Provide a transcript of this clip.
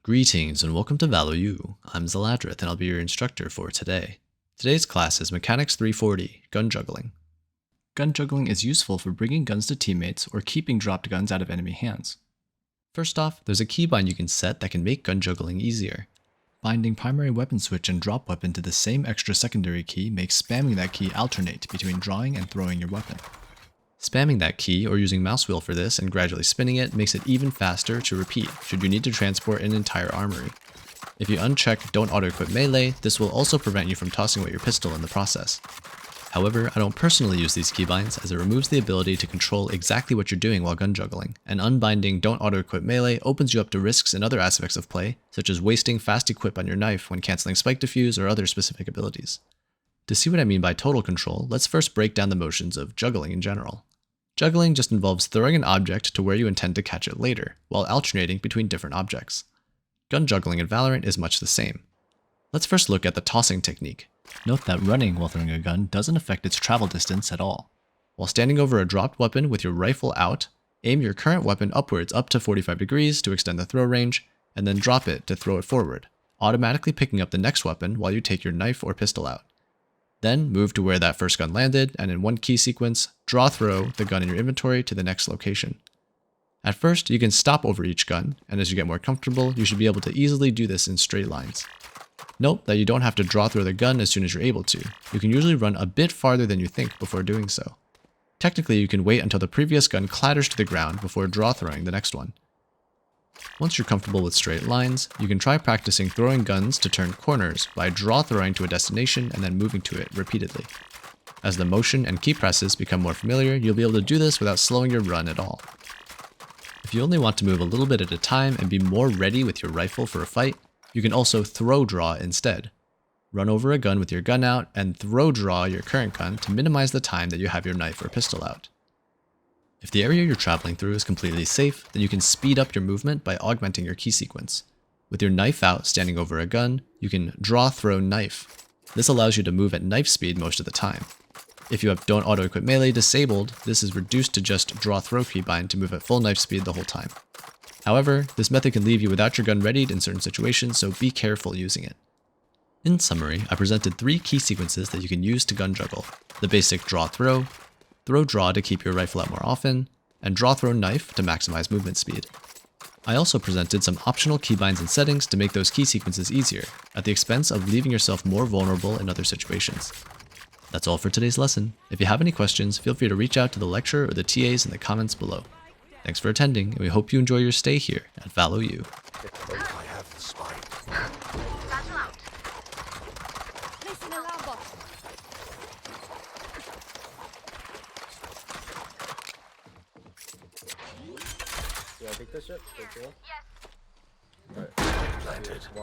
Greetings and welcome to ValoU. I'm Zaladrith and I'll be your instructor for today. Today's class is Mechanics 340, Gun Juggling. Gun juggling is useful for bringing guns to teammates or keeping dropped guns out of enemy hands. First off, there's a keybind you can set that can make gun juggling easier. Binding primary weapon switch and drop weapon to the same extra secondary key makes spamming that key alternate between drawing and throwing your weapon. Spamming that key, or using mouse wheel for this and gradually spinning it, makes it even faster to repeat should you need to transport an entire armory. If you uncheck Don't Auto-Equip Melee, this will also prevent you from tossing away your pistol in the process. However, I don't personally use these keybinds as it removes the ability to control exactly what you're doing while gun juggling, and unbinding Don't Auto-Equip Melee opens you up to risks in other aspects of play, such as wasting fast equip on your knife when cancelling spike diffuse or other specific abilities. To see what I mean by total control, let's first break down the motions of juggling in general. Juggling just involves throwing an object to where you intend to catch it later, while alternating between different objects. Gun juggling in Valorant is much the same. Let's first look at the tossing technique. Note that running while throwing a gun doesn't affect its travel distance at all. While standing over a dropped weapon with your rifle out, aim your current weapon upwards up to 45 degrees to extend the throw range, and then drop it to throw it forward, automatically picking up the next weapon while you take your knife or pistol out. Then move to where that first gun landed, and in one key sequence, throw the gun in your inventory to the next location. At first, you can stop over each gun, and as you get more comfortable, you should be able to easily do this in straight lines. Note that you don't have to throw the gun as soon as you're able to. You can usually run a bit farther than you think before doing so. Technically, you can wait until the previous gun clatters to the ground before throwing the next one. Once you're comfortable with straight lines, you can try practicing throwing guns to turn corners by throwing to a destination and then moving to it repeatedly. As the motion and key presses become more familiar, you'll be able to do this without slowing your run at all. If you only want to move a little bit at a time and be more ready with your rifle for a fight, you can also draw instead. Run over a gun with your gun out and draw your current gun to minimize the time that you have your knife or pistol out. If the area you're traveling through is completely safe, then you can speed up your movement by augmenting your key sequence. With your knife out standing over a gun, you can throw knife. This allows you to move at knife speed most of the time. If you have Don't Auto-Equip Melee disabled, this is reduced to just throw keybind to move at full knife speed the whole time. However, this method can leave you without your gun readied in certain situations, so be careful using it. In summary, I presented 3 key sequences that you can use to gun juggle: the basic draw to keep your rifle out more often, and throw knife to maximize movement speed. I also presented some optional keybinds and settings to make those key sequences easier, at the expense of leaving yourself more vulnerable in other situations. That's all for today's lesson. If you have any questions, feel free to reach out to the lecturer or the TAs in the comments below. Thanks for attending, and we hope you enjoy your stay here at ValoU. I have the spike. Battle out. Placing alarm bot. Yeah, I think this shit. Yes. Planted.